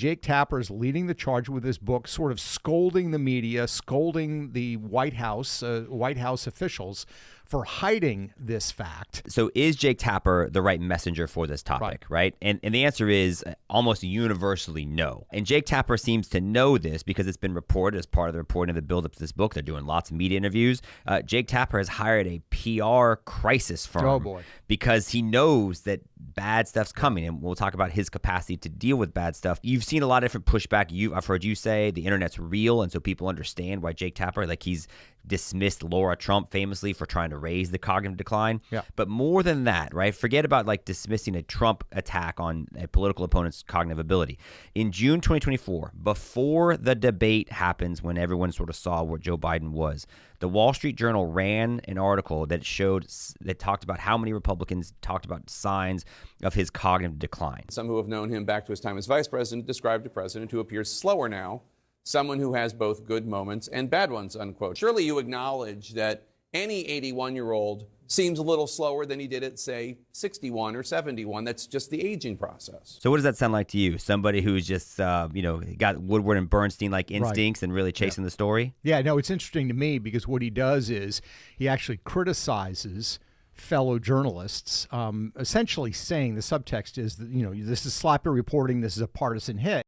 Jake Tapper is leading the charge with his book, sort of scolding the media, scolding the White House officials for hiding this fact. So is Jake Tapper the right messenger for this topic, right? And the answer is almost universally no. And Jake Tapper seems to know this because it's been reported as part of the reporting of the build-up to this book. They're doing lots of media interviews. Jake Tapper has hired a PR crisis firm because he knows that bad stuff's coming, and we'll talk about his capacity to deal with bad stuff. You've seen a lot of different pushback. I've heard you say the internet's real, and so people understand why Jake Tapper, like he's dismissed Laura Trump famously for trying to raise the cognitive decline. Yeah. But more than that, right? Forget about like dismissing a Trump attack on a political opponent's cognitive ability. In June 2024, before the debate happens, when everyone sort of saw what Joe Biden was, the Wall Street Journal ran an article that talked about how many Republicans talked about signs of his cognitive decline. Some who have known him back to his time as vice president described a president who appears slower now, someone who has both good moments and bad ones, unquote. Surely you acknowledge that any 81-year-old seems a little slower than he did at, say, 61 or 71. That's just the aging process. So what does that sound like to you? Somebody who's just, got Woodward and Bernstein-like instincts and really chasing the story? Yeah, no, it's interesting to me because what he does is he actually criticizes fellow journalists, essentially saying the subtext is that, this is sloppy reporting, this is a partisan hit.